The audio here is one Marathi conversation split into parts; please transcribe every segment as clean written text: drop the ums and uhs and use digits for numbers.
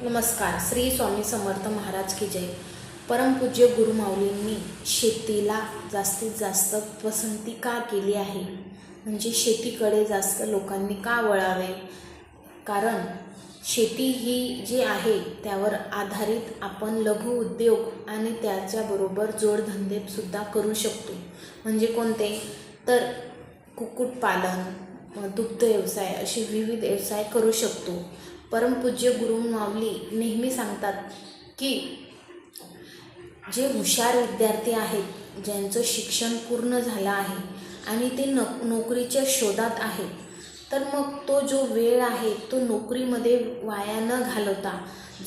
नमस्कार. श्री स्वामी समर्थ महाराज की जय. परमपूज्य गुरुमाऊलींनी शेतीला जास्तीत जास्त पसंती का केली आहे, म्हणजे शेतीकडे जास्त लोकांनी का वळावे? कारण शेती ही जी आहे त्यावर आधारित आपण लघु उद्योग आणि त्याच्याबरोबर जोडधंदेसुद्धा करू शकतो. म्हणजे कोणते? तर कुक्कुटपालन, दुग्ध व्यवसाय असे विविध व्यवसाय करू शकतो. परमपूज्य गुरुमाऊली नेहमी सांगतात की जे हुशार विद्यार्थी आहेत, ज्यांचं शिक्षण पूर्ण झालं आहे आणि ते नोकरीच्या शोधात आहेत, तर मग तो जो वेळ आहे तो नोकरीमध्ये वाया न घालवता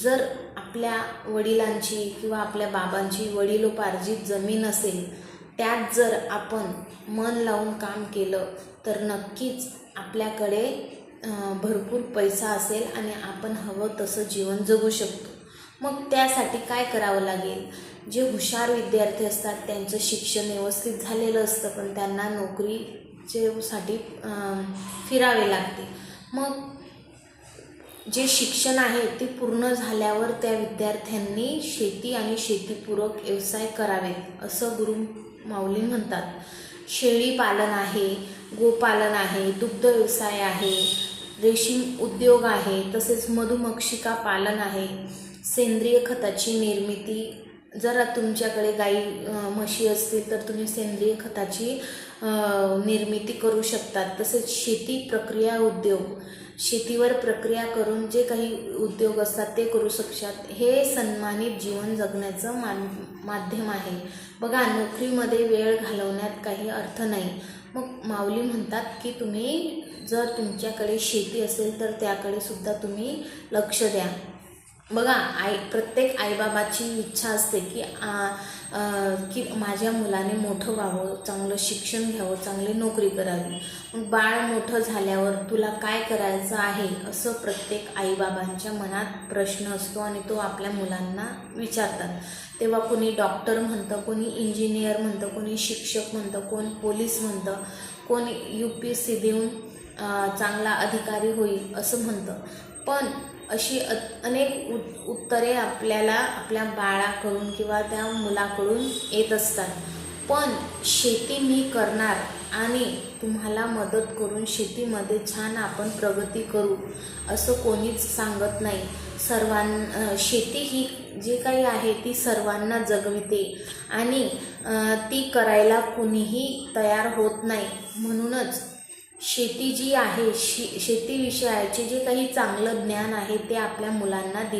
जर आपल्या वडिलांची किंवा आपल्या बाबांची वडिलोपार्जित जमीन असेल, त्यात जर आपण मन लावून काम केलं तर नक्कीच आपल्याकडे भरपूर पैसा असेल आणि आपण हवं तसं जीवन जगू शकतो. मग त्यासाठी काय करावं लागेल? जे हुशार विद्यार्थी असतात त्यांचं शिक्षण व्यवस्थित झालेलं असतं, पण त्यांना नोकरीसाठी फिरावे लागते. मग जे शिक्षण आहे ते पूर्ण झाल्यावर त्या विद्यार्थ्यांनी शेती आणि शेतीपूरक व्यवसाय करावेत असं गुरुमाऊली म्हणतात. शेळी पालन आहे, गोपालन आहे, दुग्ध व्यवसाय आहे, रेशीम उद्योग आहे, तसेच मधुमक्षिका पालन आहे, सेंद्रिय खताची निर्मिती. जर तुमच्याकडे गाई म्हशी असतील तर तुम्ही सेंद्रिय खताची निर्मिती करू शकतात. तसेच शेती प्रक्रिया उद्योग, शेतीवर प्रक्रिया करून जे काही उद्योग असतात ते करू शकतात. हे सन्मानित जीवन जगण्याचं माध्यम आहे. बघा, नोकरीमध्ये वेळ घालवण्यात काही अर्थ नाही. मग माऊली म्हणतात की तुम्ही जर तुमच्याकडे शेती असेल तर त्याकडे सुद्धा तुम्ही लक्ष द्या. बघा, प्रत्येक आईबाबाची इच्छा असते की माझ्या मुलाने मोठं व्हावं, चांगलं शिक्षण घ्यावं, चांगली नोकरी करावी. मग बाळ मोठं झाल्यावर तुला काय करायचं आहे असं प्रत्येक आईबाबांच्या मनात प्रश्न असतो आणि तो आपल्या मुलांना विचारतात. तेव्हा कोणी डॉक्टर म्हणतं, कोणी इंजिनियर म्हणतं, कोणी शिक्षक म्हणतं, कोण पोलीस म्हणतं, कोणी UPSC देऊन चांगला अधिकारी होईल असं म्हणतं. पण अशी अनेक उत्तरे आपल्याला आपल्या बाळाकडून किंवा त्या मुलाकडून येत असतात. पण शेती मी करणार आणि तुम्हाला मदत करून शेतीमध्ये छान आपण प्रगती करू असं कोणीच सांगत नाही. शेती ही जे काही आहे ती सर्वांना जगविते आणि ती करायला कुणीही तयार होत नाही. म्हणूनच शेती जी आहे, शेतीविषयाचे जे काही चांगलं ज्ञान आहे ते आपल्या मुलांना